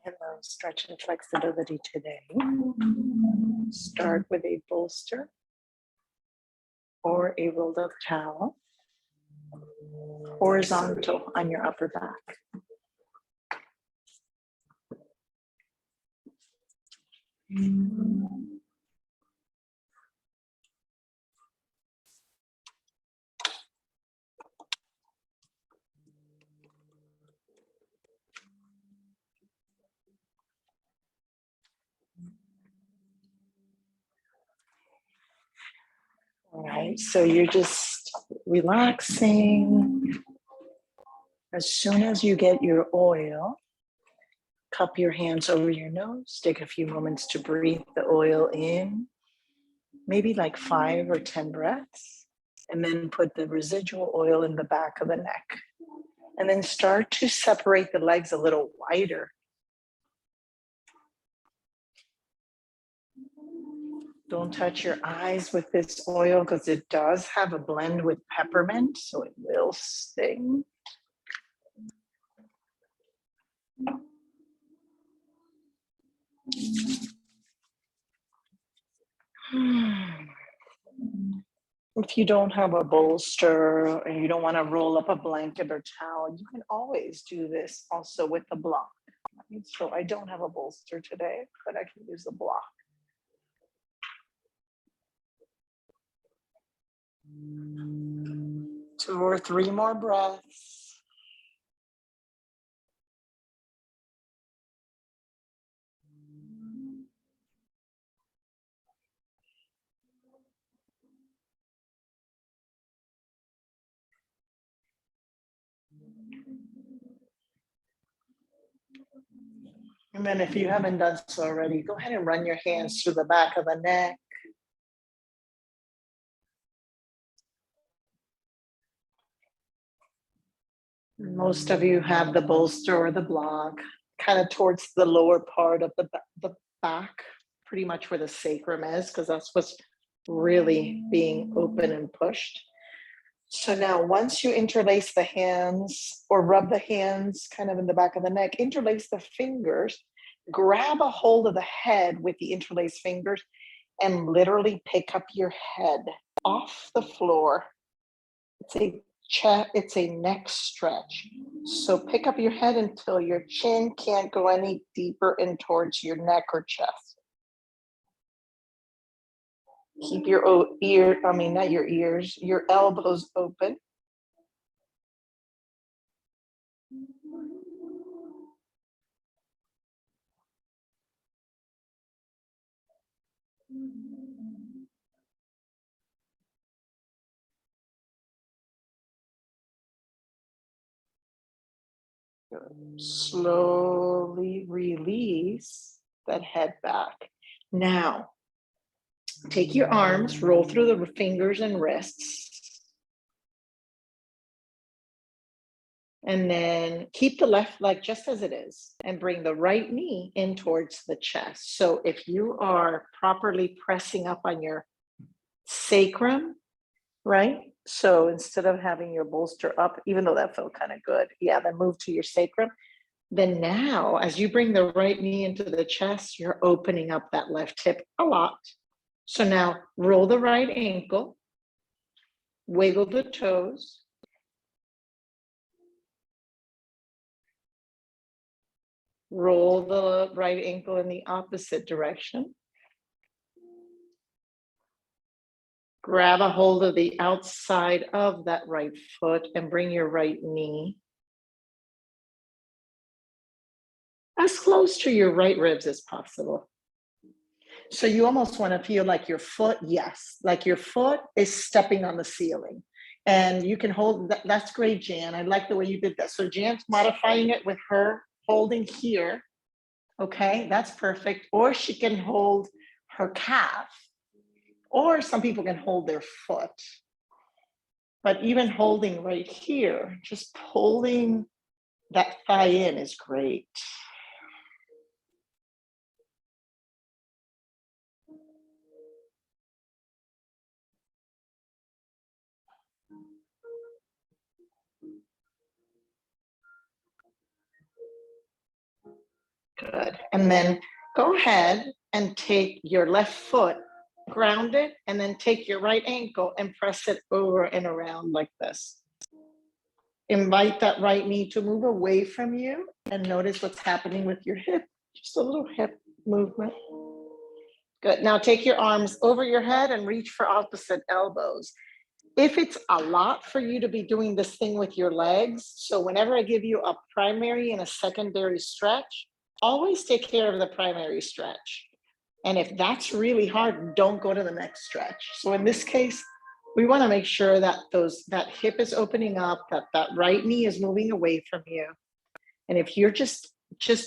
Hello, stretch and flexibility today. Start with a bolster or a rolled up towel, horizontal on your upper back. All right, so you're just relaxing. As soon as you get your oil, cup your hands over your nose, take a few moments to breathe the oil in, maybe like 5 or 10 breaths, and then put the residual oil in the back of the neck. And then start to separate the legs a little wider. Don't touch your eyes with this oil because it does have a blend with peppermint, so it will sting. If you don't have a bolster and you don't want to roll up a blanket or towel, you can always do this also with a block. So I don't have a bolster today, but I can use a block. 2 or 3 more breaths. And then if you haven't done so already, go ahead and run your hands through the back of the neck. Most of you have the bolster or the block kind of towards the lower part of the back, pretty much where the sacrum is, because that's what's really being open and pushed. So now once you interlace the hands or rub the hands kind of in the back of the neck, interlace the fingers, grab a hold of the head with the interlaced fingers and literally pick up your head off the floor. It's a neck stretch. So pick up your head until your chin can't go any deeper in towards your neck or chest. Keep your your elbows open. Slowly release that head back. Now, take your arms, roll through the fingers and wrists. And then keep the left leg just as it is and bring the right knee in towards the chest. So if you are properly pressing up on your sacrum, right? So instead of having your bolster up, even though that felt kind of good, yeah, then move to your sacrum. Then now, as you bring the right knee into the chest, you're opening up that left hip a lot. So now roll the right ankle, wiggle the toes. Roll the right ankle in the opposite direction. Grab a hold of the outside of that right foot and bring your right knee as close to your right ribs as possible. So you almost want to feel like your foot, yes, like your foot is stepping on the ceiling. And you can hold, that's great, Jan. I like the way you did that. So Jan's modifying it with her holding here. Okay, that's perfect. Or she can hold her calf. Or some people can hold their foot. But even holding right here, just pulling that thigh in is great. Good. And then go ahead and take your left foot, ground it, and then take your right ankle and press it over and around like this. Invite that right knee to move away from you and notice what's happening with your hip. Just a little hip movement. Good. Now take your arms over your head and reach for opposite elbows. If it's a lot for you to be doing this thing with your legs, so whenever I give you a primary and a secondary stretch, always take care of the primary stretch. And if that's really hard, don't go to the next stretch. So in this case, we want to make sure that that hip is opening up, that right knee is moving away from you. And if you're just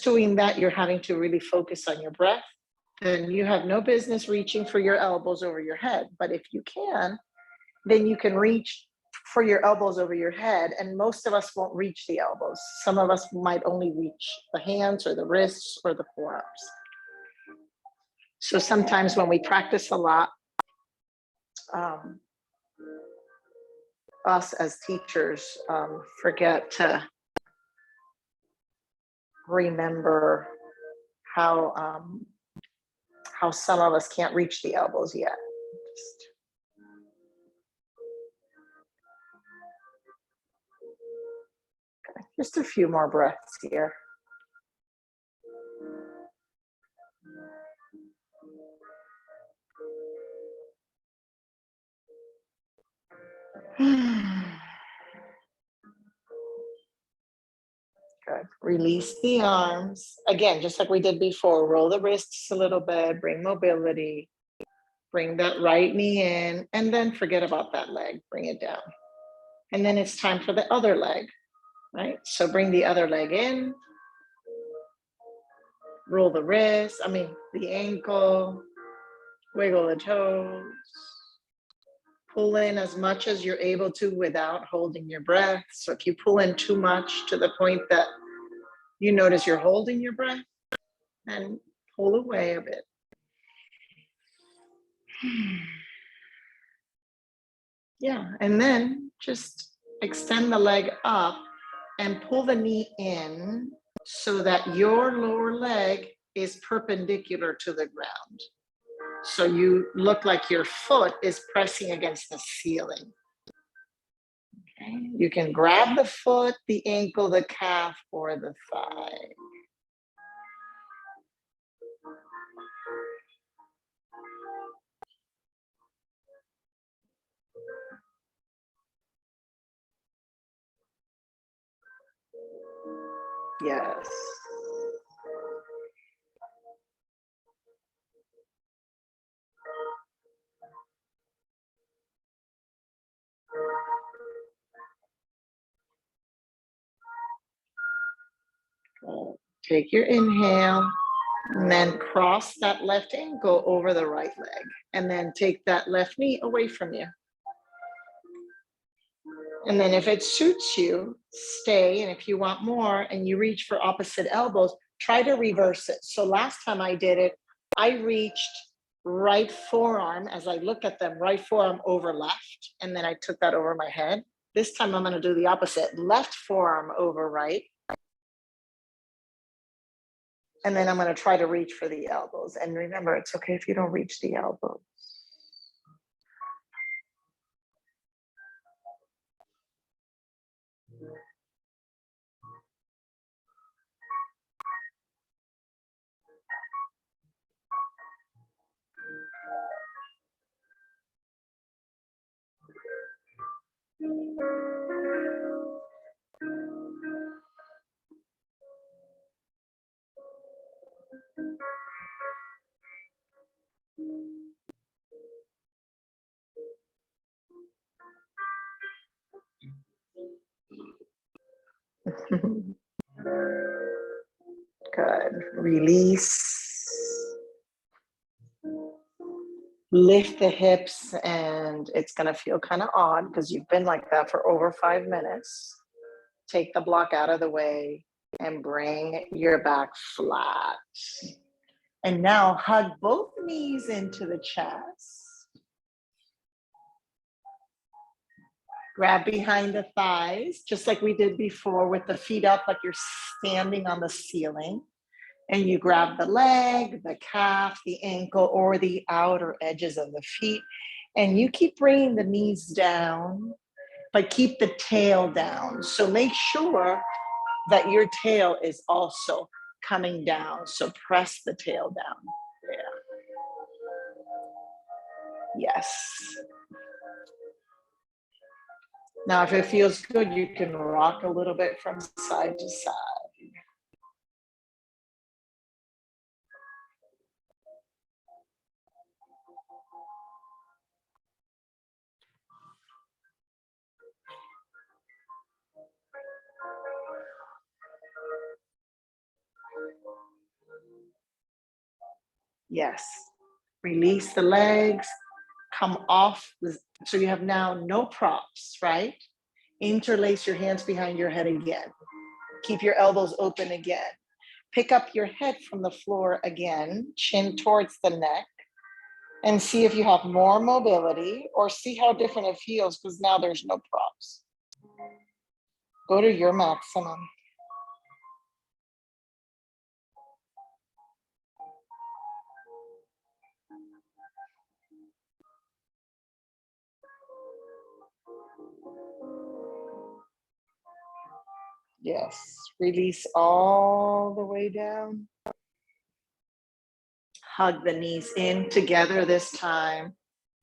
doing that, you're having to really focus on your breath, then you have no business reaching for your elbows over your head. But if you can, then you can reach for your elbows over your head. And most of us won't reach the elbows. Some of us might only reach the hands or the wrists or the forearms. So sometimes when we practice a lot, us as teachers forget to remember how some of us can't reach the elbows yet. Just a few more breaths here. Good. Release the arms. Again, just like we did before, roll the wrists a little bit, bring mobility, bring that right knee in, and then forget about that leg, bring it down. And then it's time for the other leg, right? So bring the other leg in, roll the wrist, the ankle, wiggle the toes, pull in as much as you're able to without holding your breath. So if you pull in too much to the point that you notice you're holding your breath, and pull away a bit. Yeah, and then just extend the leg up and pull the knee in so that your lower leg is perpendicular to the ground. So you look like your foot is pressing against the ceiling. Okay. You can grab the foot, the ankle, the calf, or the thigh. Yes. Take your inhale and then cross that left ankle over the right leg and then take that left knee away from you. And then if it suits you, stay. And if you want more and you reach for opposite elbows, try to reverse it. So last time I did it, I reached right forearm as I look at them, right forearm over left. And then I took that over my head. This time I'm going to do the opposite, left forearm over right. And then I'm going to try to reach for the elbows. And remember, it's okay if you don't reach the elbows. Good. Release. Lift the hips, and it's going to feel kind of odd because you've been like that for over 5 minutes. Take the block out of the way and bring your back flat. And now hug both knees into the chest. Grab behind the thighs, just like we did before with the feet up like you're standing on the ceiling. And you grab the leg, the calf, the ankle, or the outer edges of the feet. And you keep bringing the knees down, but keep the tail down. So make sure that your tail is also coming down. So press the tail down. There. Yes. Now, if it feels good, you can rock a little bit from side to side. Yes. Release the legs, come off. So you have now no props, right? Interlace your hands behind your head again. Keep your elbows open again. Pick up your head from the floor again, chin towards the neck, and see if you have more mobility or see how different it feels because now there's no props. Go to your maximum. Yes, release all the way down. Hug the knees in together this time,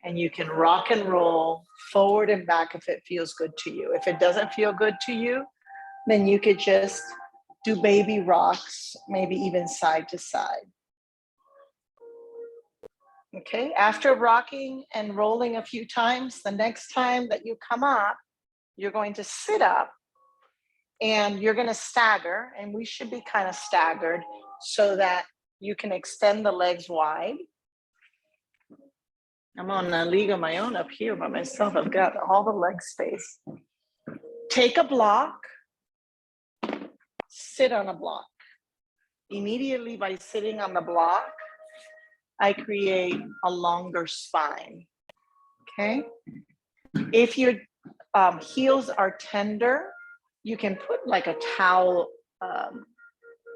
and you can rock and roll forward and back if it feels good to you. If it doesn't feel good to you, then you could just do baby rocks, maybe even side to side. Okay, after rocking and rolling a few times, the next time that you come up, you're going to sit up and you're going to stagger, and we should be kind of staggered so that you can extend the legs wide. I'm on a league of my own up here by myself. I've got all the leg space. Take a block, sit on a block. Immediately by sitting on the block, I create a longer spine, okay? If your heels are tender, you can put like a towel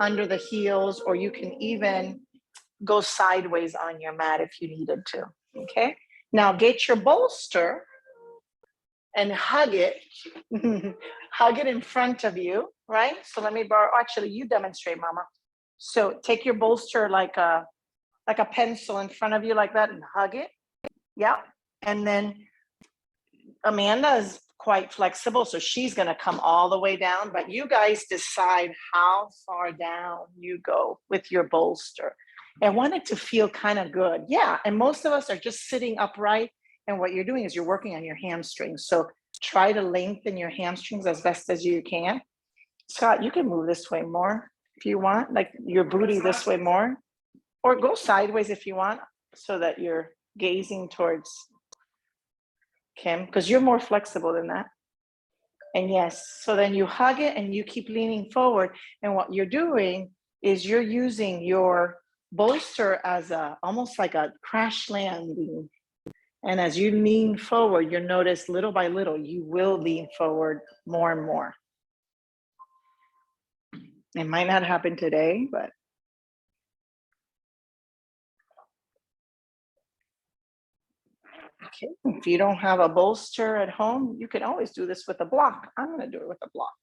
under the heels, or you can even go sideways on your mat if you needed to, okay? Now get your bolster and hug it, hug it in front of you, right? So let me borrow, actually you demonstrate, Mama. So take your bolster like a pencil in front of you like that and hug it, yeah. And then Amanda is quite flexible, so she's gonna come all the way down, but you guys decide how far down you go with your bolster. I want it to feel kind of good, yeah, and most of us are just sitting upright, and what you're doing is you're working on your hamstrings, so try to lengthen your hamstrings as best as you can. Scott, you can move this way more if you want, like your booty this way more, or go sideways if you want, so that you're gazing towards Kim, because you're more flexible than that. And yes, so then you hug it and you keep leaning forward. And what you're doing is you're using your bolster as almost like a crash landing. And as you lean forward, you'll notice little by little, you will lean forward more and more. It might not happen today, but okay. If you don't have a bolster at home, you can always do this with a block. I'm going to do it with a block.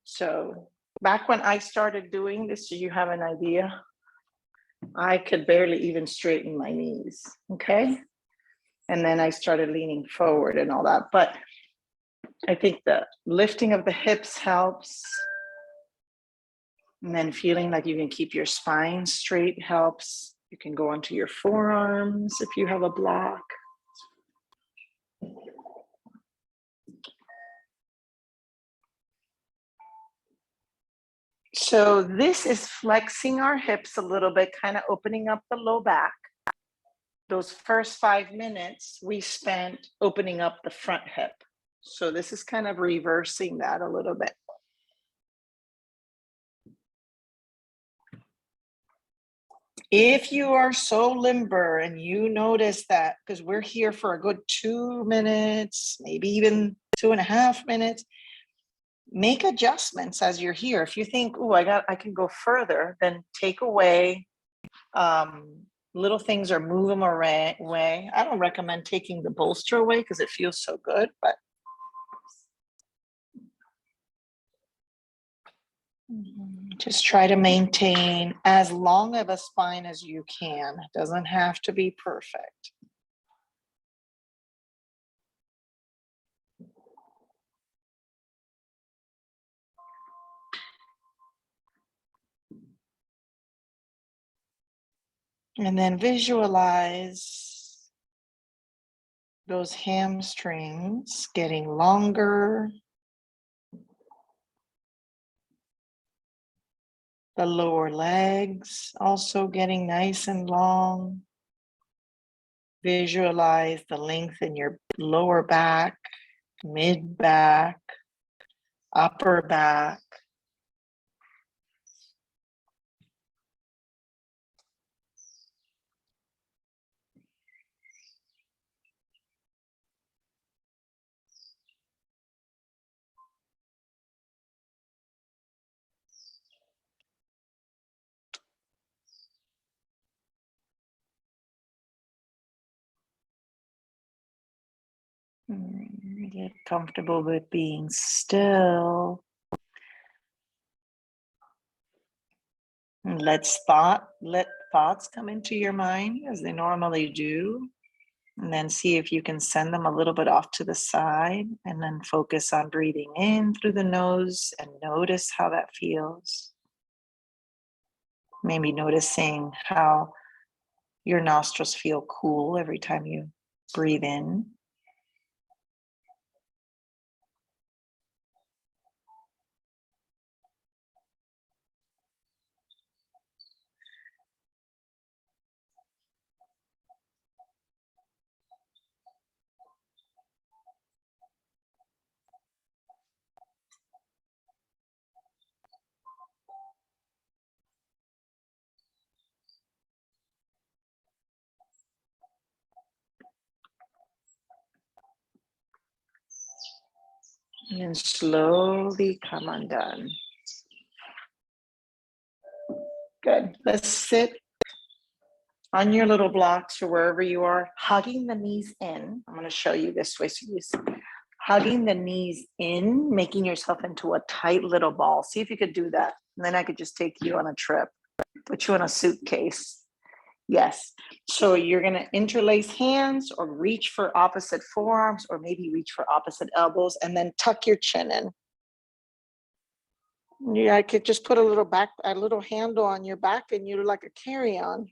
So back when I started doing this, so you have an idea, I could barely even straighten my knees, okay? And then I started leaning forward and all that. But I think the lifting of the hips helps. And then feeling like you can keep your spine straight helps. You can go onto your forearms if you have a block. So this is flexing our hips a little bit, kind of opening up the low back. Those first 5 minutes we spent opening up the front hip. So this is kind of reversing that a little bit. If you are so limber and you notice that, because we're here for a good 2 minutes, maybe even 2.5 minutes, make adjustments as you're here. If you think, oh, I can go further, then take away little things or move them away. I don't recommend taking the bolster away because it feels so good, but just try to maintain as long of a spine as you can. It doesn't have to be perfect. And then visualize those hamstrings getting longer. The lower legs also getting nice and long. Visualize the length in your lower back, mid back, upper back. Get comfortable with being still. And let thoughts come into your mind as they normally do. And then see if you can send them a little bit off to the side and then focus on breathing in through the nose and notice how that feels. Maybe noticing how your nostrils feel cool every time you breathe in. And slowly come undone. Good. Let's sit on your little blocks or wherever you are, hugging the knees in. I'm going to show you this way. So you hugging the knees in, making yourself into a tight little ball. See if you could do that. And then I could just take you on a trip, put you in a suitcase. Yes. So you're going to interlace hands or reach for opposite forearms or maybe reach for opposite elbows and then tuck your chin in. Yeah, I could just put a little handle on your back and you're like a carry-on.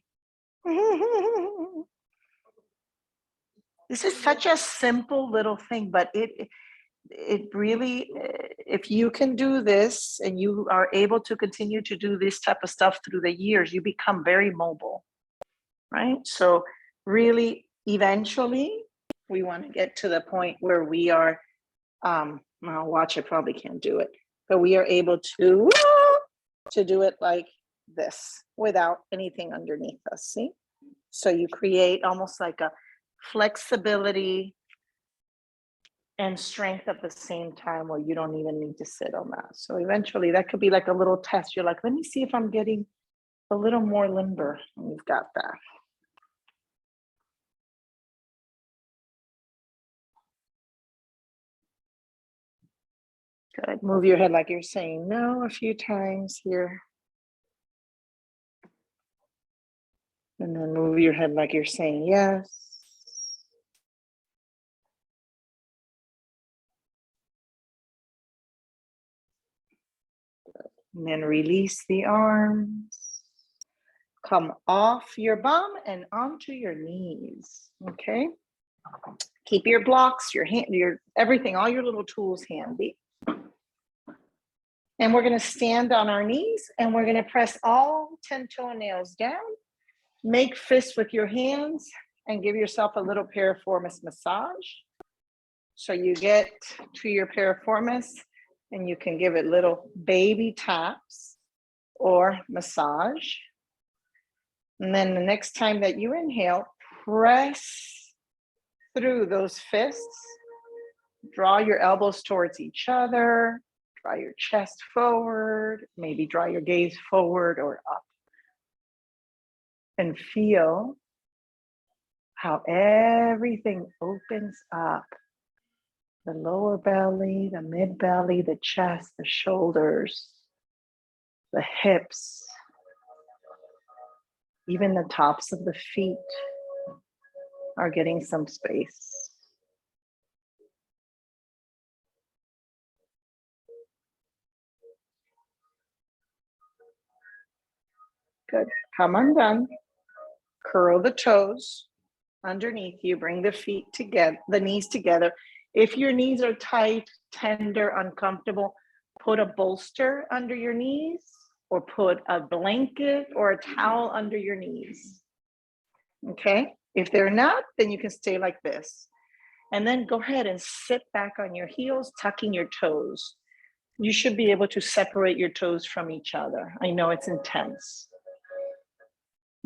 This is such a simple little thing, but it really, if you can do this and you are able to continue to do this type of stuff through the years, you become very mobile, right? So really, eventually, we want to get to the point where we are, well, watch, I probably can't do it, but we are able to do it like this without anything underneath us, see? So you create almost like a flexibility and strength at the same time where you don't even need to sit on that. So eventually that could be like a little test. You're like, let me see if I'm getting a little more limber. And you've got that. Good. Move your head like you're saying no a few times here. And then move your head like you're saying yes. And then release the arms. Come off your bum and onto your knees. Okay. Keep your blocks, your hand, your everything, all your little tools handy. And we're going to stand on our knees and we're going to press all 10 toenails down. Make fists with your hands and give yourself a little piriformis massage. So you get to your piriformis and you can give it little baby taps or massage. And then the next time that you inhale, press through those fists. Draw your elbows towards each other. Draw your chest forward, maybe draw your gaze forward or up. And feel how everything opens up. The lower belly, the mid belly, the chest, the shoulders, the hips, even the tops of the feet are getting some space. Good. Come undone. Curl the toes underneath you. Bring the feet together, the knees together. If your knees are tight, tender, uncomfortable, put a bolster under your knees or put a blanket or a towel under your knees. Okay? If they're not, then you can stay like this. And then go ahead and sit back on your heels, tucking your toes. You should be able to separate your toes from each other. I know it's intense.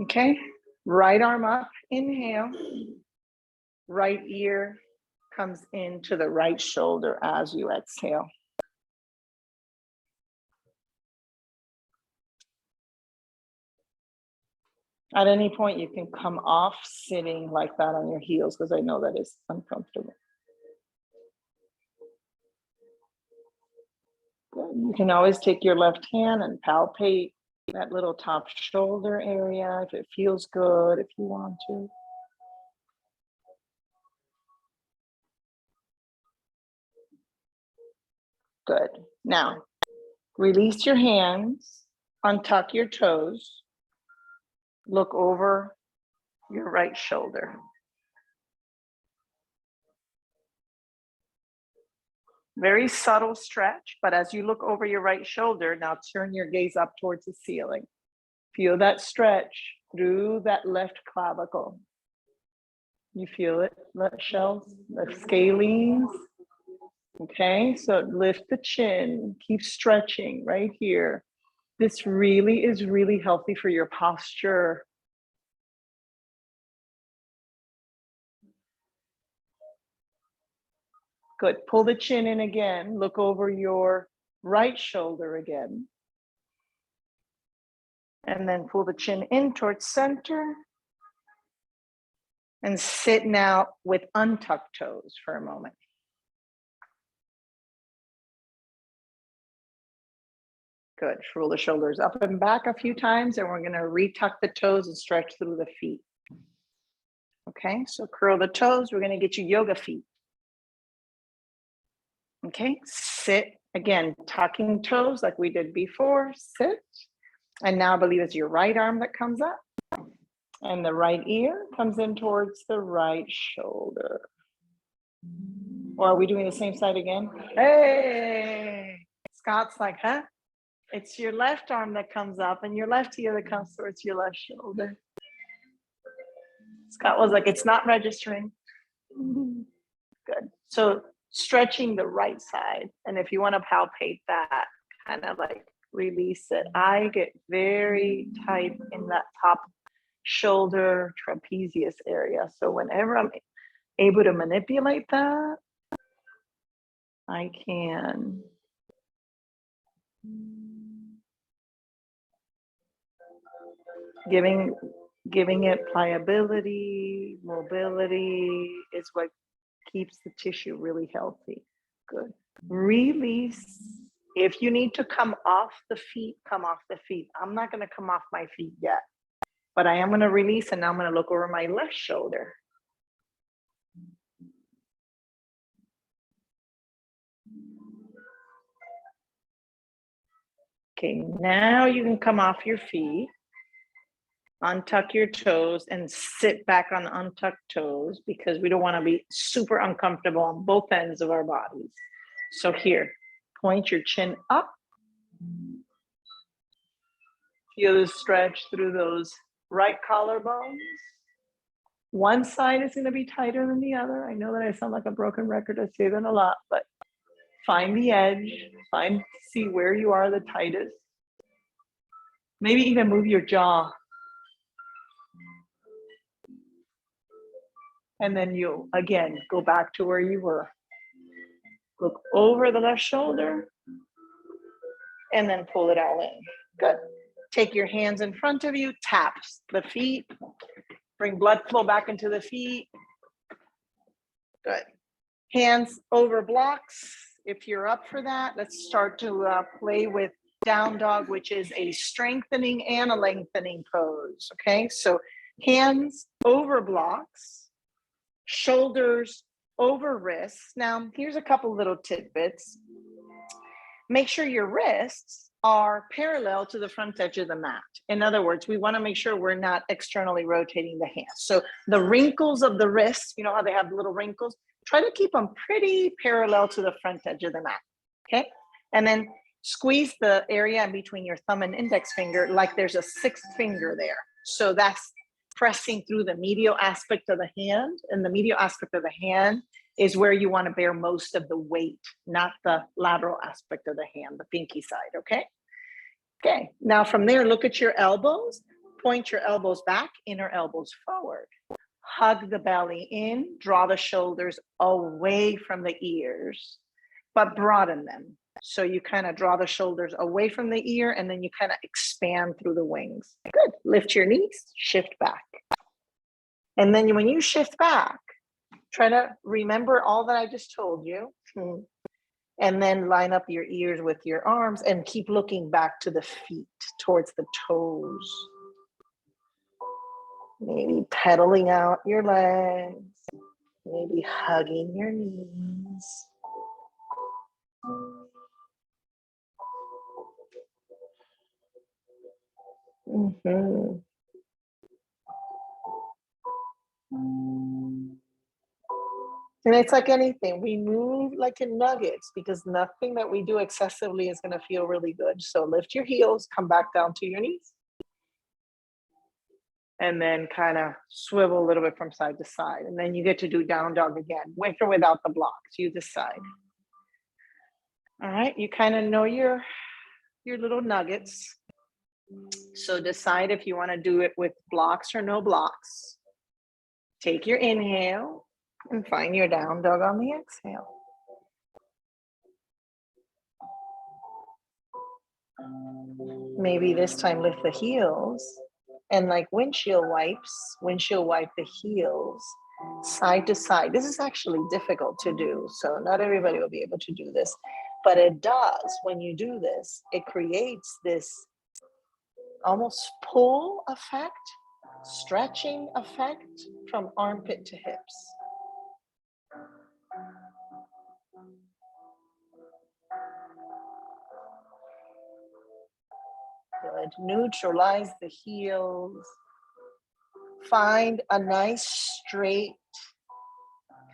Okay? Right arm up, inhale. Right ear comes into the right shoulder as you exhale. At any point, you can come off sitting like that on your heels because I know that is uncomfortable. Good. You can always take your left hand and palpate that little top shoulder area if it feels good, if you want to. Good. Now, release your hands, untuck your toes, look over your right shoulder. Very subtle stretch, but as you look over your right shoulder, now turn your gaze up towards the ceiling. Feel that stretch through that left clavicle. You feel it, the shells, the scalenes. Okay, so lift the chin, keep stretching right here. This really is really healthy for your posture. Good, pull the chin in again, look over your right shoulder again. And then pull the chin in towards center. And sit now with untucked toes for a moment. Good, roll the shoulders up and back a few times, and we're gonna retuck the toes and stretch through the feet. Okay, so curl the toes, we're gonna get you yoga feet. Okay, sit, again, tucking toes like we did before, sit. And now I believe it's your right arm that comes up. And the right ear comes in towards the right shoulder. Or are we doing the same side again? Hey, Scott's like, huh? It's your left arm that comes up and your left ear that comes towards your left shoulder. Scott was like, it's not registering. Good. So stretching the right side. And if you want to palpate that, kind of like release it. I get very tight in that top shoulder trapezius area. So whenever I'm able to manipulate that, I can. Giving it pliability, mobility is what keeps the tissue really healthy. Good. Release. If you need to come off the feet, come off the feet. I'm not going to come off my feet yet, but I am going to release, and now I'm going to look over my left shoulder. Okay, now you can come off your feet, untuck your toes, and sit back on the untucked toes because we don't want to be super uncomfortable on both ends of our bodies. So here, point your chin up. Feel the stretch through those right collarbones. One side is going to be tighter than the other. I know that I sound like a broken record. I say that a lot, but find the edge, see where you are the tightest. Maybe even move your jaw. And then you'll, again, go back to where you were. Look over the left shoulder and then pull it all in. Good. Take your hands in front of you, tap the feet, bring blood flow back into the feet. Good. Hands over blocks. If you're up for that, let's start to play with down dog, which is a strengthening and a lengthening pose. Okay, so hands over blocks, shoulders over wrists. Now, here's a couple little tidbits. Make sure your wrists are parallel to the front edge of the mat. In other words, we want to make sure we're not externally rotating the hands. So the wrinkles of the wrists, you know how they have little wrinkles? Try to keep them pretty parallel to the front edge of the mat, okay? And then squeeze the area in between your thumb and index finger like there's a sixth finger there. So that's pressing through the medial aspect of the hand, and the medial aspect of the hand is where you want to bear most of the weight, not the lateral aspect of the hand, the pinky side, okay? Okay, now from there, look at your elbows, point your elbows back, inner elbows forward. Hug the belly in, draw the shoulders away from the ears, but broaden them. So you kind of draw the shoulders away from the ear, and then you kind of expand through the wings. Good, lift your knees, shift back. And then when you shift back, try to remember all that I just told you. And then line up your ears with your arms and keep looking back to the feet, towards the toes. Maybe pedaling out your legs, maybe hugging your knees. And it's like anything, we move like in nuggets because nothing that we do excessively is going to feel really good. So lift your heels, come back down to your knees. And then kind of swivel a little bit from side to side. And then you get to do down dog again, with or without the blocks, you decide. All right, you kind of know your little nuggets. So decide if you want to do it with blocks or no blocks. Take your inhale and find your down dog on the exhale. Maybe this time lift the heels. And like windshield wipe the heels side to side. This is actually difficult to do, so not everybody will be able to do this, but it does. When you do this, it creates this almost pull effect, stretching effect from armpit to hips. Good. Neutralize the heels. Find a nice straight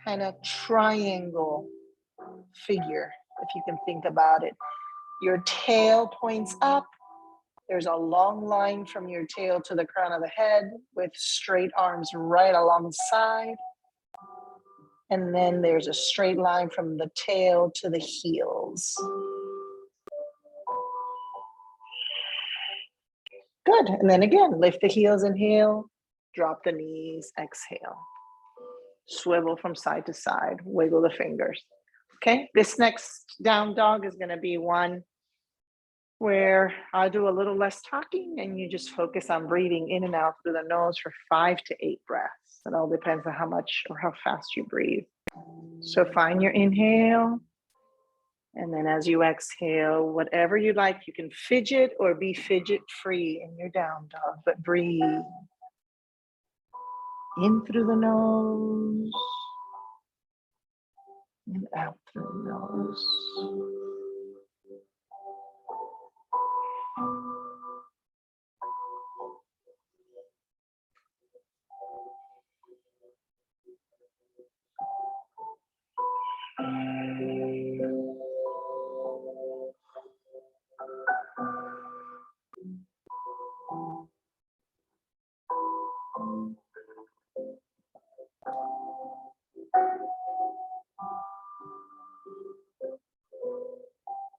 kind of triangle figure, if you can think about it. Your tail points up. There's a long line from your tail to the crown of the head with straight arms right alongside. And then there's a straight line from the tail to the heels. Good. And then again, lift the heels, inhale, drop the knees, exhale. Swivel from side to side, wiggle the fingers. Okay, this next down dog is going to be one where I'll do a little less talking and you just focus on breathing in and out through the nose for 5 to 8 breaths. It all depends on how much or how fast you breathe. So find your inhale. And then as you exhale, whatever you like, you can fidget or be fidget free in your down dog, but breathe in through the nose and out through the nose.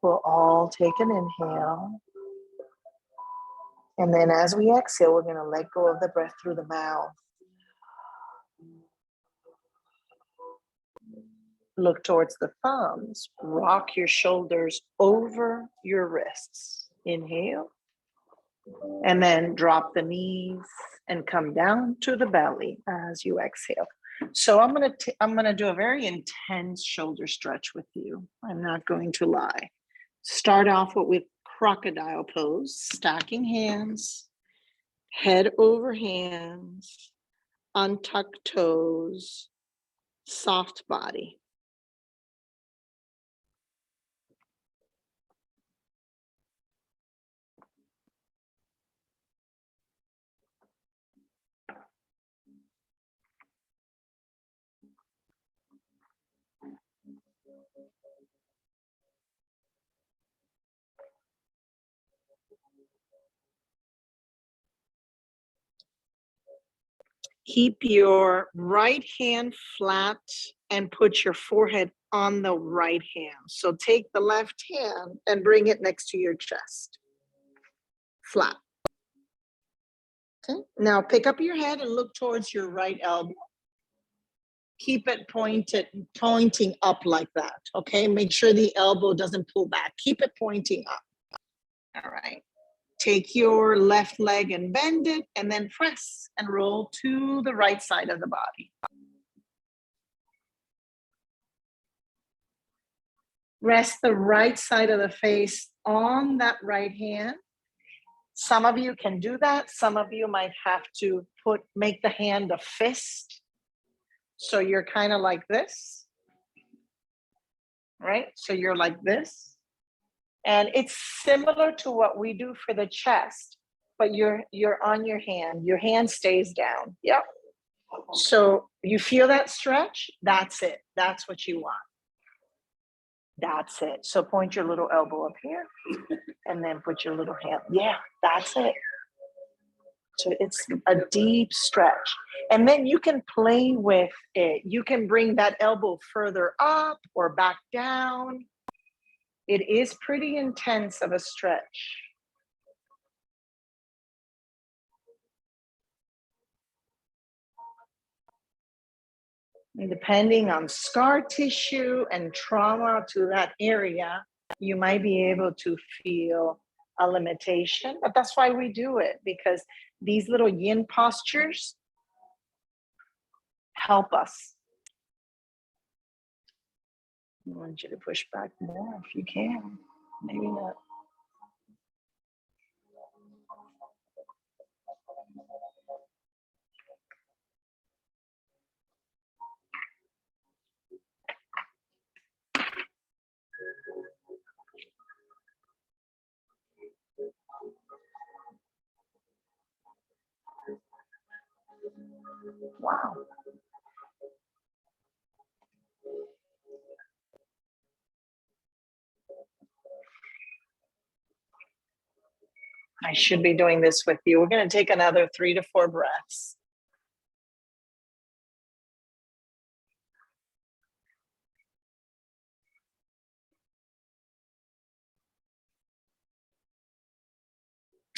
We'll all take an inhale. And then as we exhale, we're going to let go of the breath through the mouth. Look towards the thumbs. Rock your shoulders over your wrists. Inhale. And then drop the knees and come down to the belly as you exhale. So I'm gonna do a very intense shoulder stretch with you. I'm not going to lie. Start off with crocodile pose, stacking hands, head over hands, untucked toes, soft body. Keep your right hand flat and put your forehead on the right hand. So take the left hand and bring it next to your chest. Flat. Okay. Now pick up your head and look towards your right elbow. Keep it pointing up like that. Okay. Make sure the elbow doesn't pull back. Keep it pointing up. All right. Take your left leg and bend it, and then press and roll to the right side of the body. Rest the right side of the face on that right hand. Some of you can do that. Some of you might have to make the hand a fist. So you're kind of like this, right? So you're like this. And it's similar to what we do for the chest, but you're on your hand. Your hand stays down. Yep. So you feel that stretch? That's it. That's what you want. That's it. So point your little elbow up here and then put your little hand. Yeah, that's it. So it's a deep stretch. And then you can play with it. You can bring that elbow further up or back down. It is pretty intense of a stretch. And depending on scar tissue and trauma to that area, you might be able to feel a limitation, but that's why we do it, because these little yin postures help us. I want you to push back more if you can. Maybe not. Wow. I should be doing this with you. We're going to take another 3 to 4 breaths.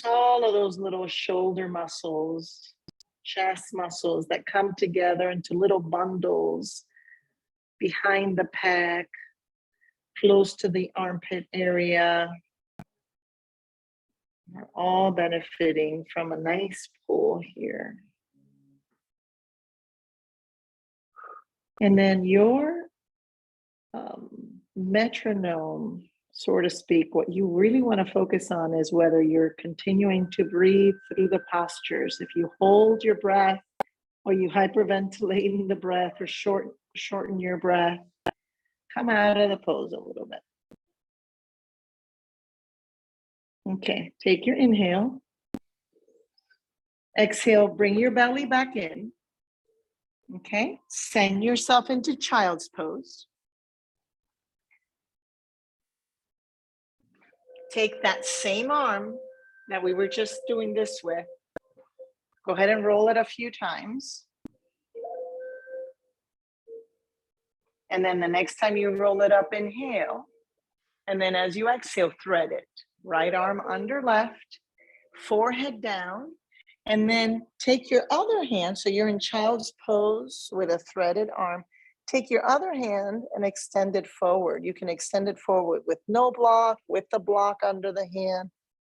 All of those little shoulder muscles, chest muscles that come together into little bundles behind the pec, close to the armpit area, are all benefiting from a nice pull here. And then your metronome, so to speak, what you really want to focus on is whether you're continuing to breathe through the postures. If you hold your breath, or you hyperventilating the breath, or shorten your breath, come out of the pose a little bit. Okay, take your inhale. Exhale, bring your belly back in. Okay, send yourself into child's pose. Take that same arm that we were just doing this with. Go ahead and roll it a few times. And then the next time you roll it up, inhale. And then as you exhale, thread it. Right arm under left, forehead down. And then take your other hand, so you're in child's pose with a threaded arm. Take your other hand and extend it forward. You can extend it forward with no block, with the block under the hand,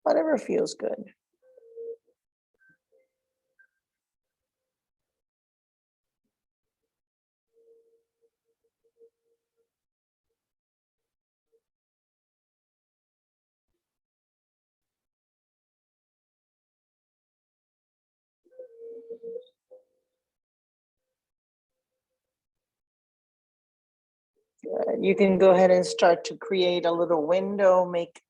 whatever feels good. You can go ahead and start to create a little window, make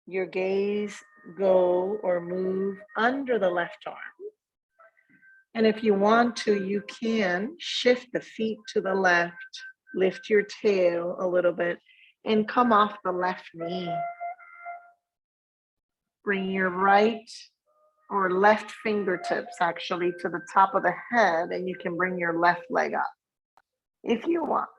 your gaze go or move under the left arm. And if you want to, you can shift the feet to the left, lift your tail a little bit, and come off the left knee. Bring your right or left fingertips actually to the top of the head, and you can bring your left leg up if you want.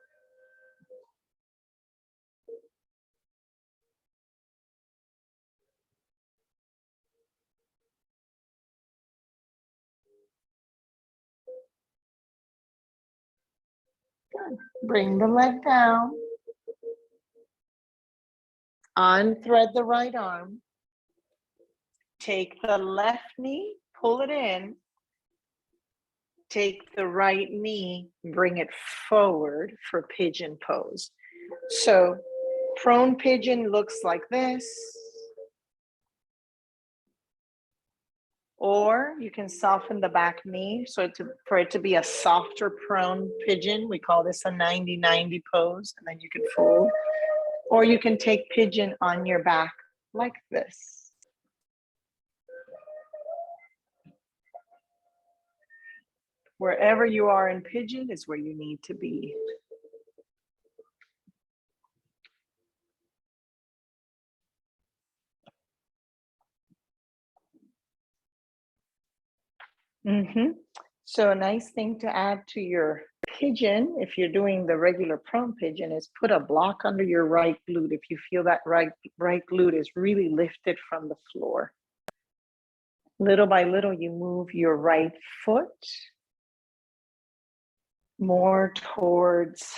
Good. Bring the leg down. Unthread the right arm. Take the left knee, pull it in. Take the right knee, bring it forward for pigeon pose. So prone pigeon looks like this. Or you can soften the back knee for it to be a softer prone pigeon. We call this a 90-90 pose, and then you can fold. Or you can take pigeon on your back like this. Wherever you are in pigeon is where you need to be. So a nice thing to add to your pigeon, if you're doing the regular prone pigeon, is put a block under your right glute if you feel that right glute is really lifted from the floor. Little by little, you move your right foot more towards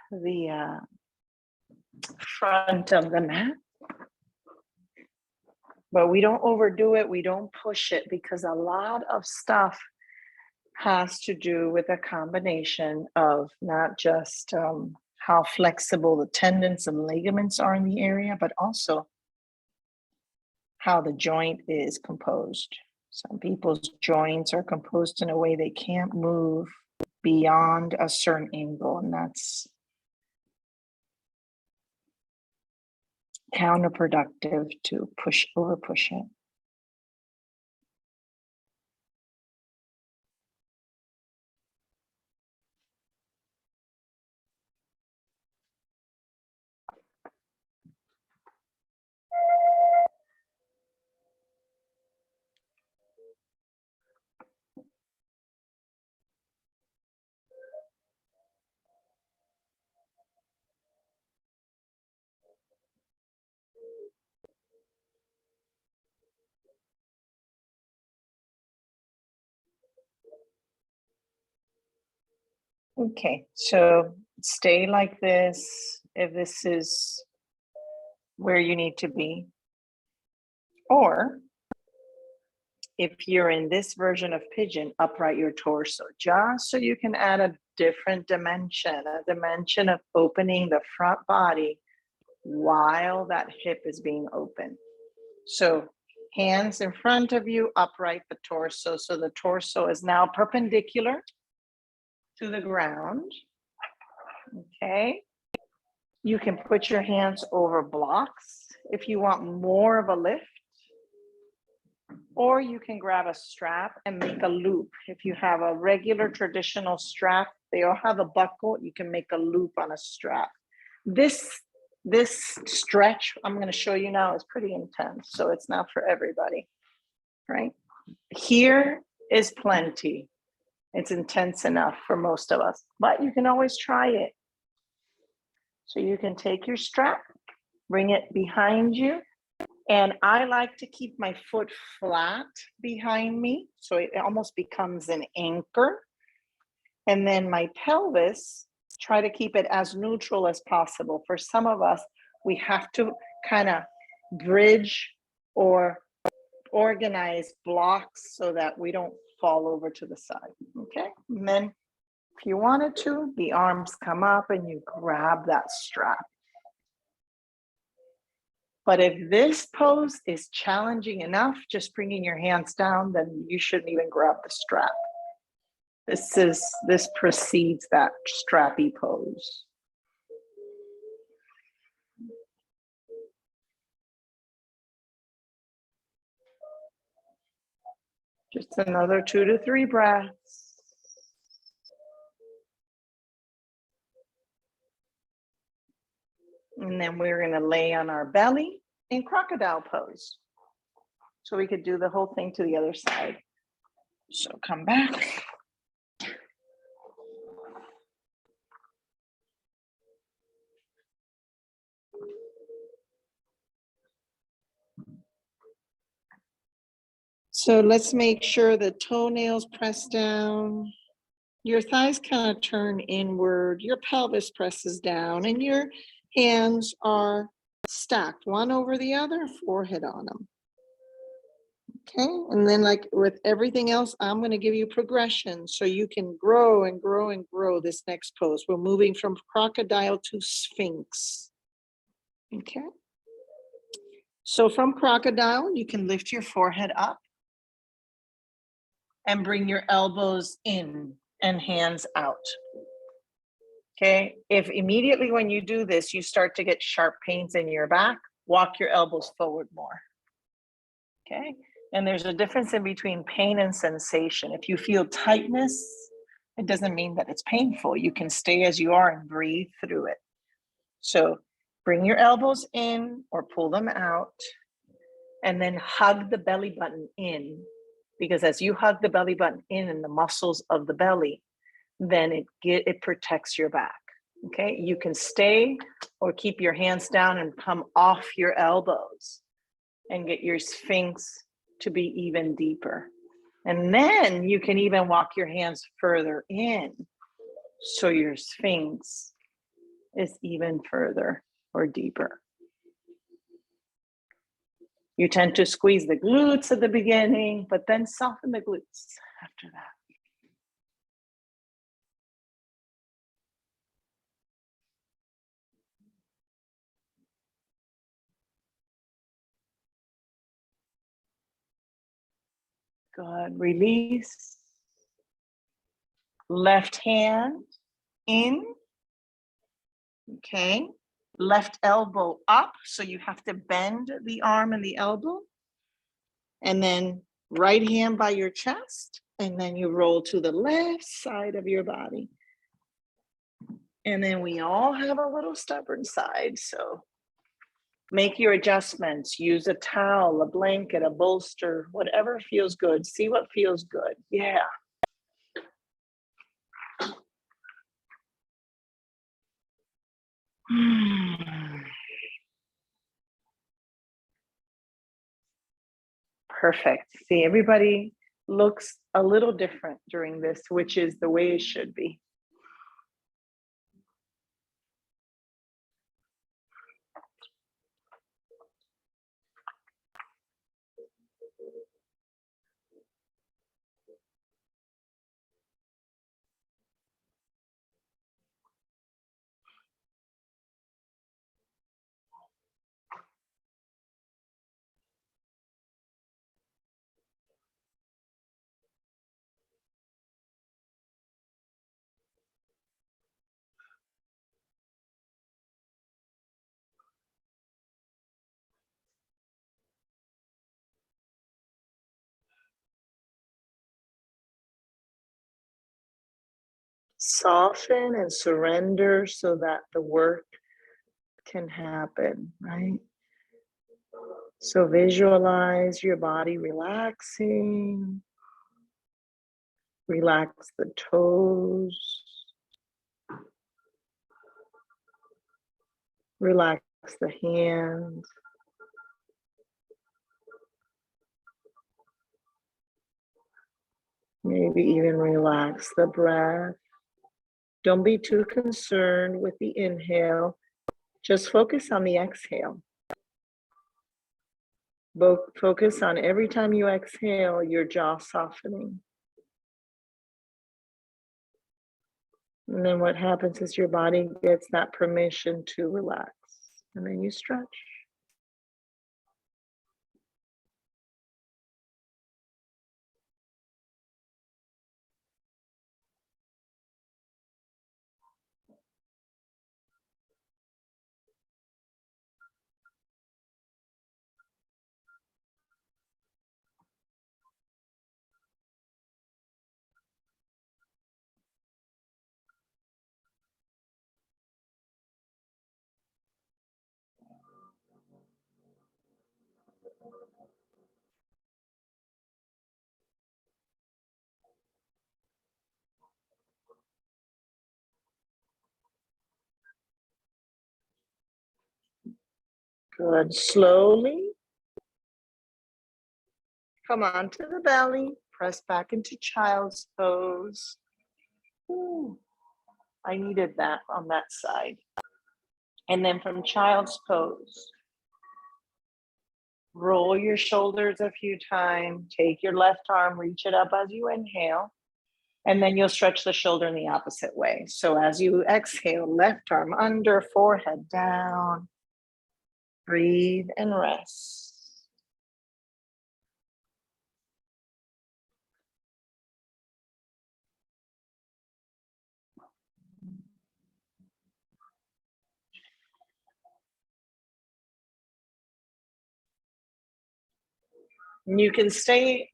the front of the mat. But we don't overdo it, we don't push it, because a lot of stuff has to do with a combination of not just how flexible the tendons and ligaments are in the area, but also how the joint is composed. Some people's joints are composed in a way they can't move beyond a certain angle, and that's counterproductive to over push it. Okay, so stay like this if this is where you need to be. Or if you're in this version of pigeon, upright your torso, just so you can add a different dimension, a dimension of opening the front body while that hip is being open. So hands in front of you, upright the torso. So the torso is now perpendicular to the ground. Okay. You can put your hands over blocks if you want more of a lift. Or you can grab a strap and make a loop. If you have a regular traditional strap, they all have a buckle. You can make a loop on a strap. This stretch I'm going to show you now is pretty intense, so it's not for everybody, right? Here is plenty. It's intense enough for most of us, but you can always try it. So you can take your strap, bring it behind you, and I like to keep my foot flat behind me, so it almost becomes an anchor. And then my pelvis Try to keep it as neutral as possible. For some of us, we have to kind of bridge or organize blocks so that we don't fall over to the side, okay? And then if you wanted to, the arms come up and you grab that strap. But if this pose is challenging enough, just bringing your hands down, then you shouldn't even grab the strap. This precedes that strappy pose. Just another 2 to 3 breaths. And then we're going to lay on our belly in crocodile pose. So we could do the whole thing to the other side. So come back. So let's make sure the toenails press down. Your thighs kind of turn inward. Your pelvis presses down and your hands are stacked one over the other, forehead on them. Okay, and then like with everything else, I'm going to give you progression so you can grow and grow and grow this next pose. We're moving from crocodile to sphinx. Okay, so from crocodile, you can lift your forehead up and bring your elbows in and hands out. Okay, if immediately when you do this, you start to get sharp pains in your back, walk your elbows forward more. Okay, and there's a difference in between pain and sensation. If you feel tightness, it doesn't mean that it's painful. You can stay as you are and breathe through it. So bring your elbows in or pull them out and then hug the belly button in, because as you hug the belly button in and the muscles of the belly, then it protects your back. Okay, you can stay or keep your hands down and come off your elbows and get your sphinx to be even deeper. And then you can even walk your hands further in so your sphinx is even further or deeper. You tend to squeeze the glutes at the beginning, but then soften the glutes after that. Good, release. Left hand in, okay. Left elbow up, so you have to bend the arm and the elbow. And then right hand by your chest, and then you roll to the left side of your body. And then we all have a little stubborn side, so make your adjustments. Use a towel, a blanket, a bolster, whatever feels good. See what feels good. Yeah. Perfect. See, everybody looks a little different during this, which is the way it should be. Soften and surrender so that the work can happen, right? So visualize your body relaxing. Relax the toes. Relax the hands. Maybe even relax the breath. Don't be too concerned with the inhale. Just focus on the exhale. Focus on every time you exhale, your jaw softening. And then what happens is your body gets that permission to relax. And then you stretch. Good. Slowly come onto the belly. Press back into child's pose. Ooh, I needed that on that side. And then from child's pose, roll your shoulders a few times. Take your left arm, reach it up as you inhale. And then you'll stretch the shoulder in the opposite way. So as you exhale, left arm under, forehead down. Breathe and rest. And you can stay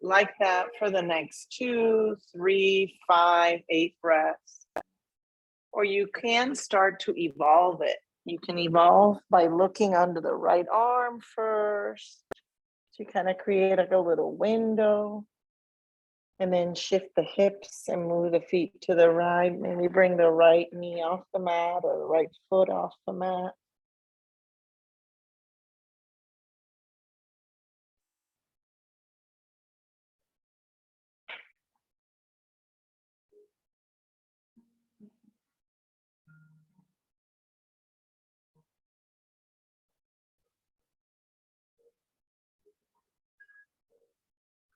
like that for the next 2, 3, 5, 8 breaths. Or you can start to evolve it. You can evolve by looking under the right arm first to kind of create like a little window. And then shift the hips and move the feet to the right. Maybe bring the right knee off the mat or the right foot off the mat.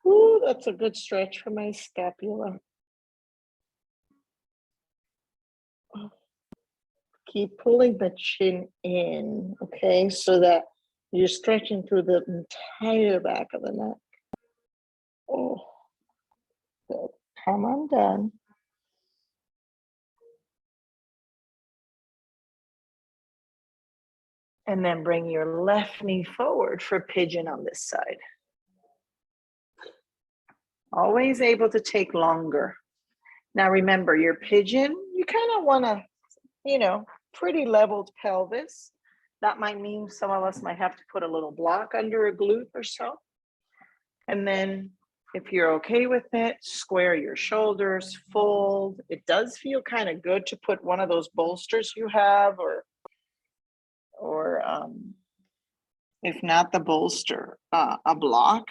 Ooh, that's a good stretch for my scapula. Keep pulling the chin in, okay, so that you're stretching through the entire back of the neck. Oh, good. Come on down. And then bring your left knee forward for pigeon on this side. Always able to take longer. Now remember, your pigeon, you kind of want to, pretty leveled pelvis. That might mean some of us might have to put a little block under a glute or so. And then if you're okay with it, square your shoulders, fold. It does feel kind of good to put one of those bolsters you have, or if not the bolster, a block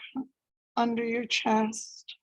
under your chest.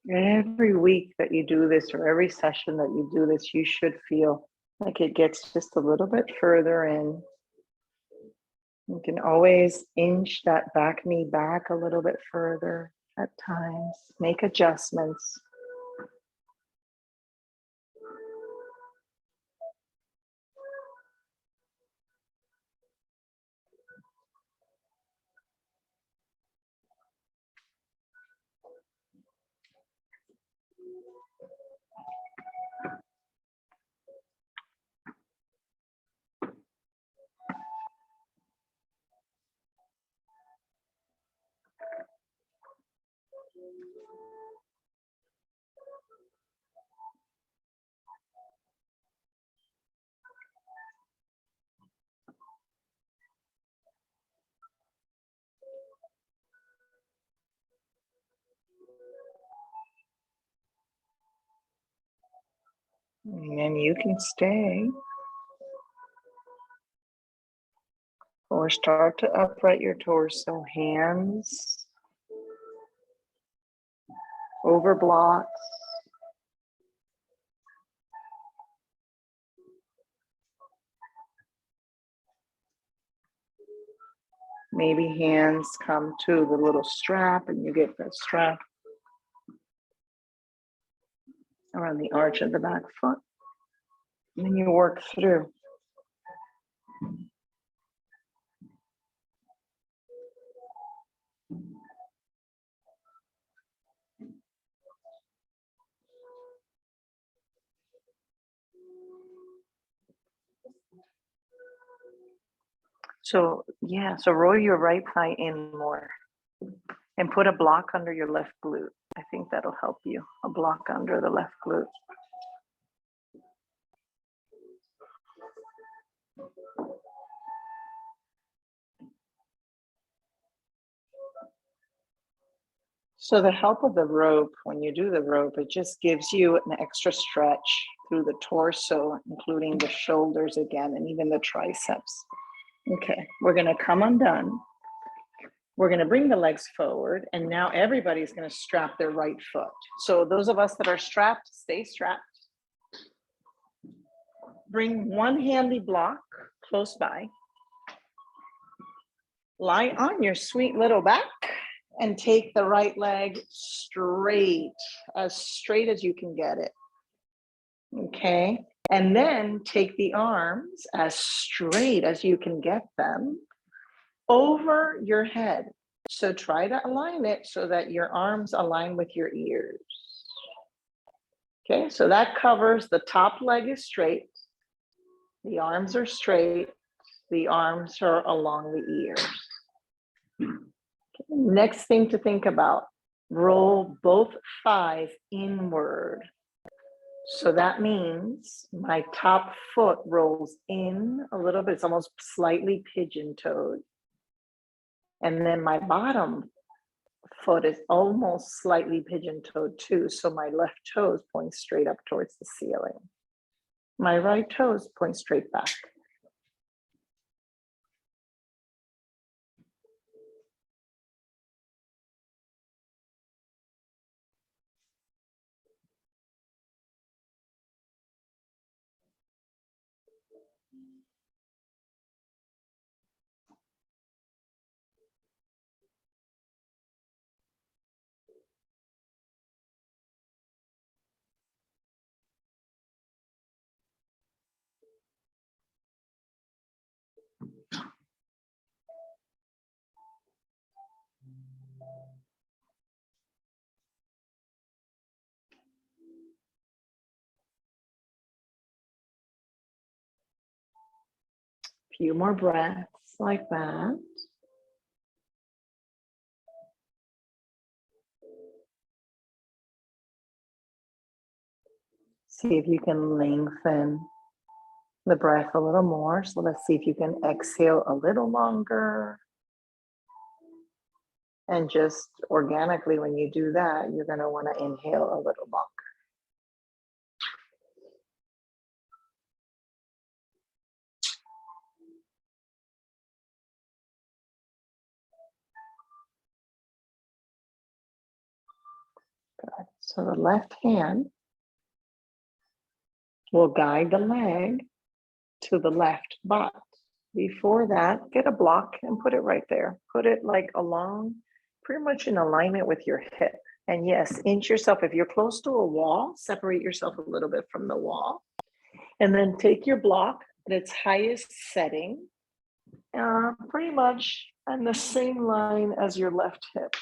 Every week that you do this, or every session that you do this, you should feel like it gets just a little bit further in. You can always inch that back knee back a little bit further at times. Make adjustments. And then you can stay or start to upright your torso, hands over blocks. Maybe hands come to the little strap and you get that strap around the arch of the back foot. And then you work through. So roll your right thigh in more and put a block under your left glute. I think that'll help you. A block under the left glute. So the help of the rope, when you do the rope, it just gives you an extra stretch through the torso, including the shoulders again, and even the triceps. Okay, we're gonna come undone. We're gonna bring the legs forward, and now everybody's gonna strap their right foot. So those of us that are strapped, stay strapped. Bring one handy block close by. Lie on your sweet little back and take the right leg straight as you can get it. Okay, and then take the arms as straight as you can get them over your head. So try to align it so that your arms align with your ears. Okay, so that covers the top leg is straight, the arms are straight, the arms are along the ears. Okay, next thing to think about, roll both thighs inward. So that means my top foot rolls in a little bit, it's almost slightly pigeon-toed. And then my bottom foot is almost slightly pigeon-toed too. So my left toes point straight up towards the ceiling. My right toes point straight back. Few more breaths like that. See if you can lengthen the breath a little more. So let's see if you can exhale a little longer. And just organically, when you do that, you're going to want to inhale a little longer. Good. So the left hand will guide the leg to the left butt. before that, get a block and put it right there. Put it like along, pretty much in alignment with your hip. And yes, inch yourself. If you're close to a wall, separate yourself a little bit from the wall. And then take your block at its highest setting, pretty much on the same line as your left hip.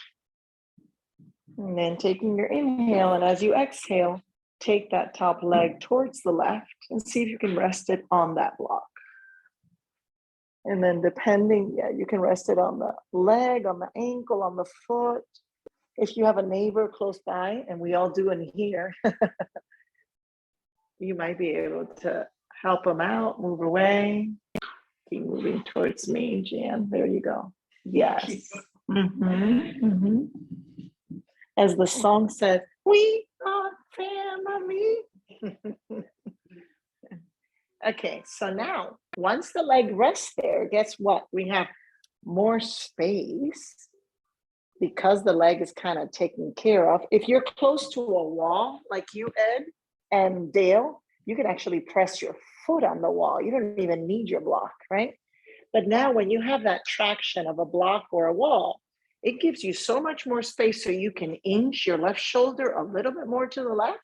And then taking your inhale, and as you exhale, take that top leg towards the left and see if you can rest it on that block. And then depending, you can rest it on the leg, on the ankle, on the foot. If you have a neighbor close by, and we all do in here, you might be able to help them out, move away. Keep moving towards me, Jan. There you go. Yes. As the song says, we are family. Okay, so now once the leg rests there, guess what? We have more space because the leg is kind of taken care of. If you're close to a wall like you, Ed and Dale, you can actually press your foot on the wall. You don't even need your block, right? But now when you have that traction of a block or a wall, it gives you so much more space so you can inch your left shoulder a little bit more to the left.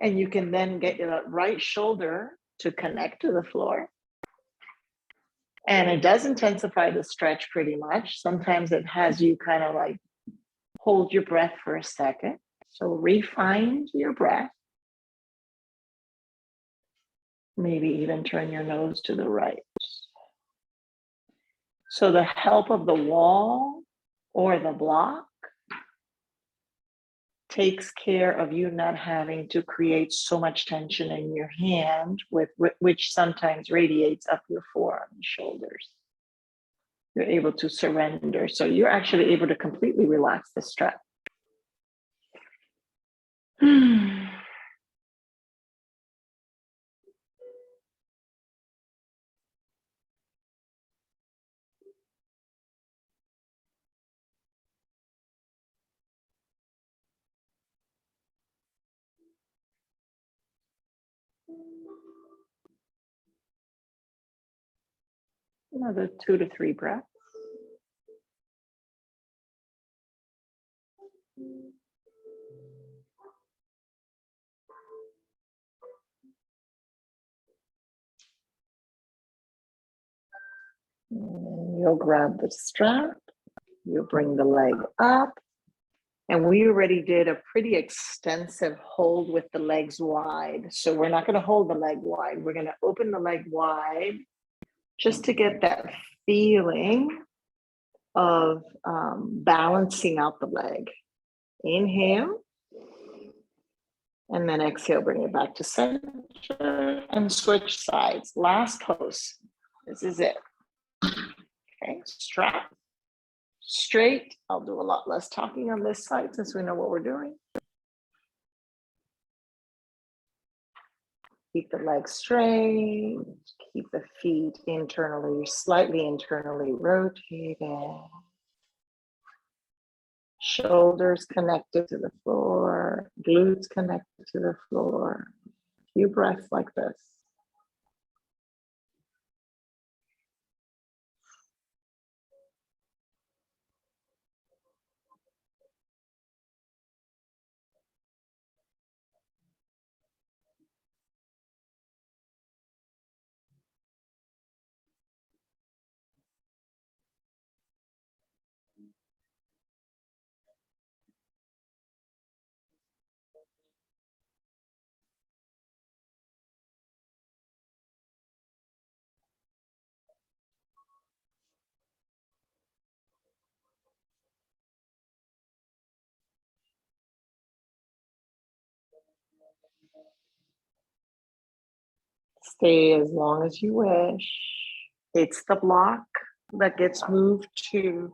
And you can then get your right shoulder to connect to the floor. And it does intensify the stretch pretty much. Sometimes it has you kind of like hold your breath for a second. So refine your breath. Maybe even turn your nose to the right. So the help of the wall or the block takes care of you not having to create so much tension in your hand, which sometimes radiates up your forearm and shoulders. You're able to surrender. So you're actually able to completely relax the strap. Another 2 to 3 breaths. And you'll grab the strap, you'll bring the leg up, and we already did a pretty extensive hold with the legs wide. So we're not going to hold the leg wide. We're going to open the leg wide just to get that feeling of balancing out the leg. Inhale, and then exhale, bring it back to center and switch sides. Last pose. This is it. Okay, strap straight. I'll do a lot less talking on this side since we know what we're doing. Keep the legs straight. Keep the feet slightly internally rotated. Shoulders connected to the floor. Glutes connected to the floor. A few breaths like this. Stay as long as you wish. It's the block that gets moved to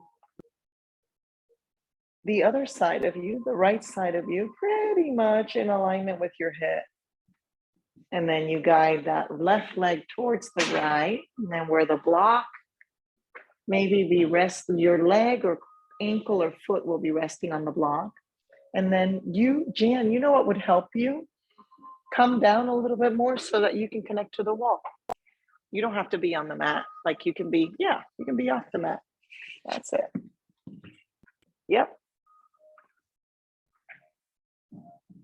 the other side of you, the right side of you, pretty much in alignment with your hip. And then you guide that left leg towards the right. And then where the block maybe be your leg or ankle or foot will be resting on the block. And then you, Jan, you know what would help you? Come down a little bit more so that you can connect to the wall. You don't have to be on the mat. Like you can be, yeah, you can be off the mat. That's it. Yep.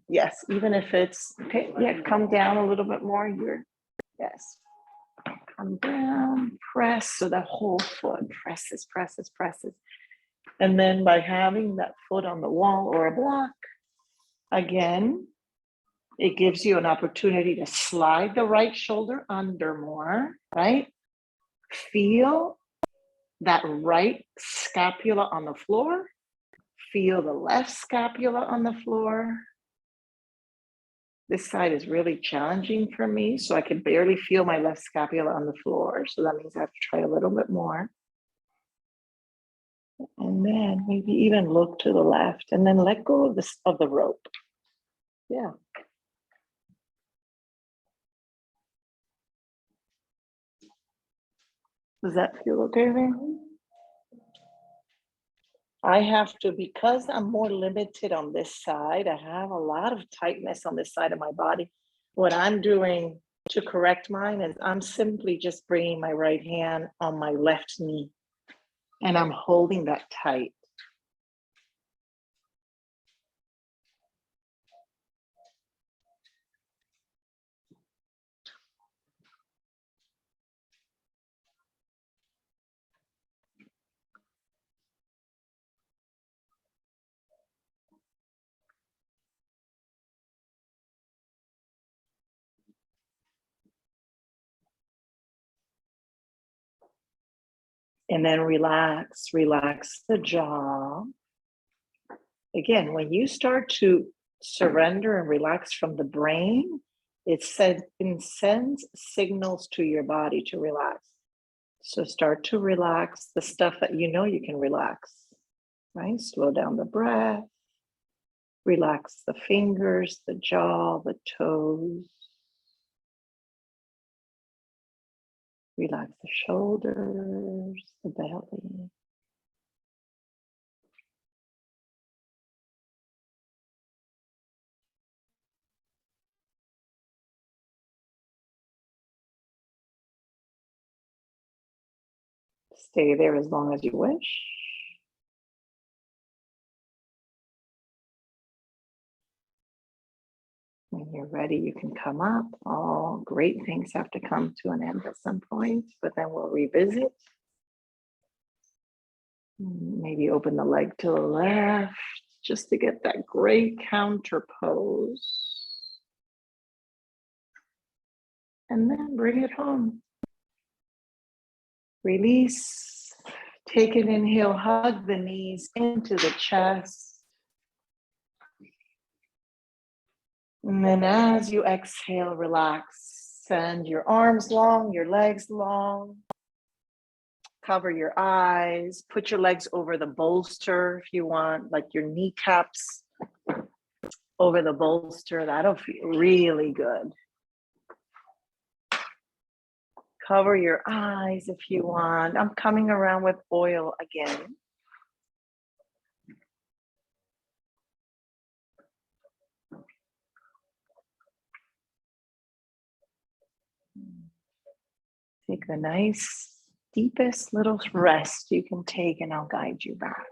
Yes, even if it's, okay, yeah, come down a little bit more. Yes. Come down, press, so that whole foot presses, presses, presses. And then by having that foot on the wall or a block, again, it gives you an opportunity to slide the right shoulder under more, right? Feel that right scapula on the floor. Feel the left scapula on the floor. This side is really challenging for me, so I can barely feel my left scapula on the floor. So that means I have to try a little bit more. And then maybe even look to the left and then let go of the rope. Yeah. Does that feel okay there? I have to, because I'm more limited on this side, I have a lot of tightness on this side of my body. What I'm doing to correct mine is I'm simply just bringing my right hand on my left knee and I'm holding that tight. And then relax the jaw. Again, when you start to surrender and relax from the brain, it sends signals to your body to relax. So start to relax the stuff that you know you can relax, right? Slow down the breath, relax the fingers, the jaw, the toes. Relax the shoulders, the belly. Stay there as long as you wish. When you're ready, you can come up. All great things have to come to an end at some point, but then we'll revisit. Maybe open the leg to the left just to get that great counter pose. And then bring it home. Release. Take an inhale, hug the knees into the chest. And then as you exhale, relax. Send your arms long, your legs long. Cover your eyes. Put your legs over the bolster if you want, like your kneecaps over the bolster. That'll feel really good. Cover your eyes if you want. I'm coming around with oil again. Take the nice, deepest little rest you can take, and I'll guide you back.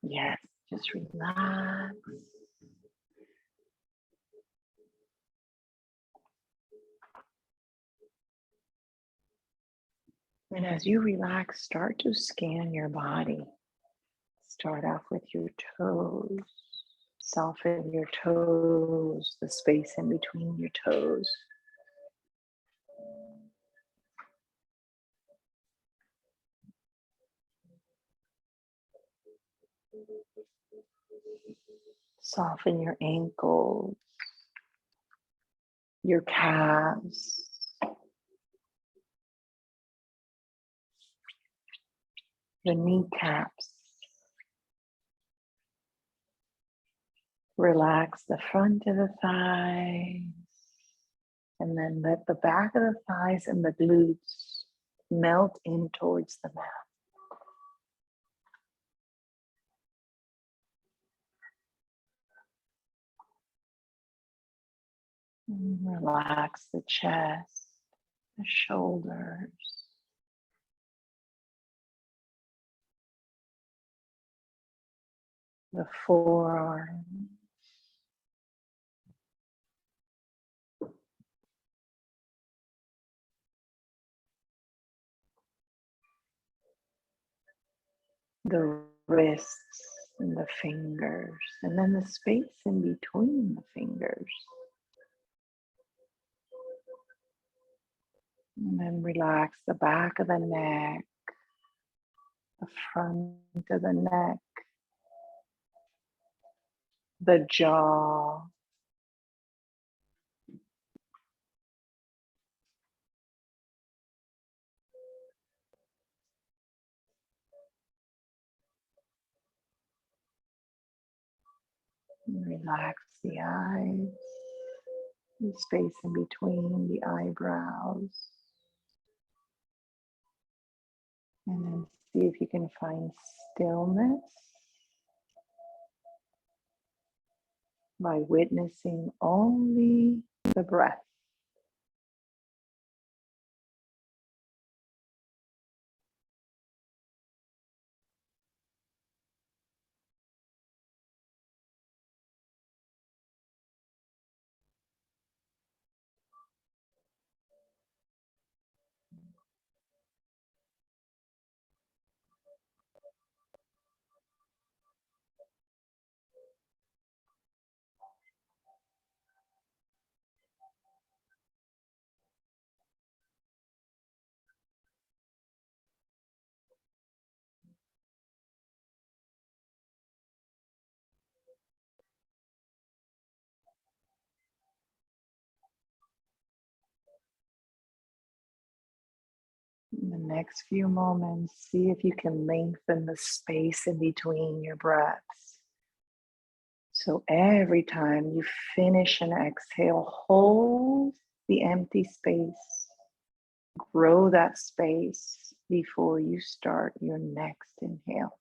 Yes, just relax. And as you relax, start to scan your body. Start off with your toes. Soften your toes, the space in between your toes. Soften your ankles, your calves, the kneecaps. Relax the front of the thighs, And then let the back of the thighs and the glutes melt in towards the mat. And relax the chest, the shoulders, the forearms, the wrists and the fingers, and then the space in between the fingers. And then relax the back of the neck, the front of the neck, the jaw, and relax the eyes, the space in between the eyebrows. And then see if you can find stillness by witnessing only the breath. In the next few moments, see if you can lengthen the space in between your breaths. So every time you finish an exhale, hold the empty space. Grow that space before you start your next inhale.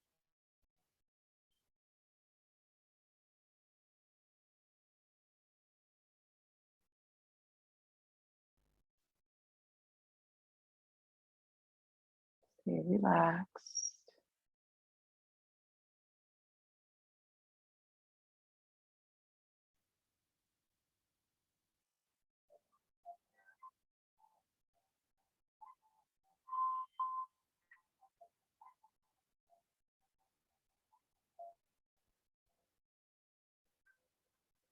Stay relaxed.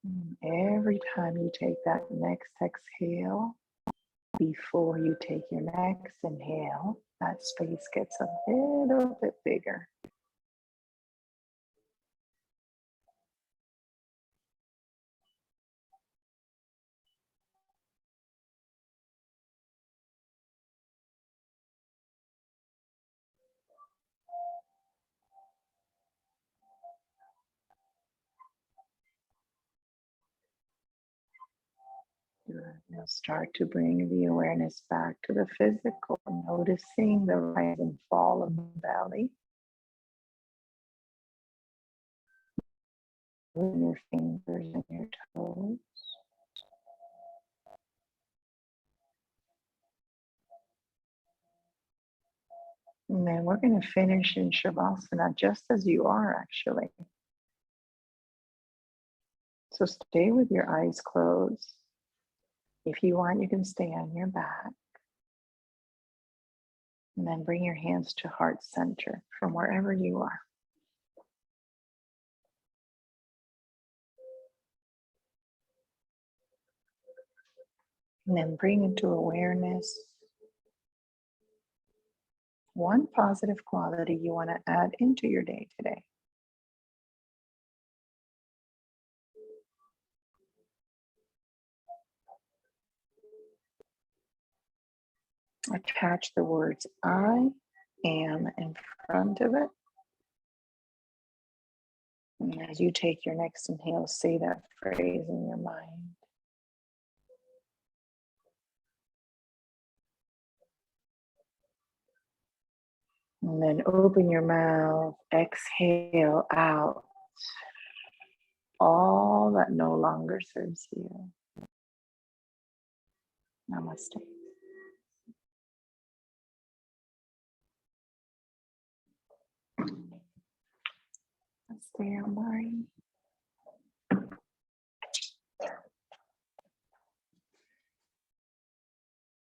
And every time you take that next exhale, before you take your next inhale, that space gets a little bit bigger. Good. Now start to bring the awareness back to the physical, noticing the rise and fall of the belly. With your fingers and your toes. And then we're going to finish in Shavasana just as you are, actually. So stay with your eyes closed. If you want, you can stay on your back. And then bring your hands to heart center from wherever you are. And then bring into awareness one positive quality you want to add into your day today. Attach the words I am in front of it. And as you take your next inhale, say that phrase in your mind. And then open your mouth, exhale out all that no longer serves you. Namaste. Namaste, Amari.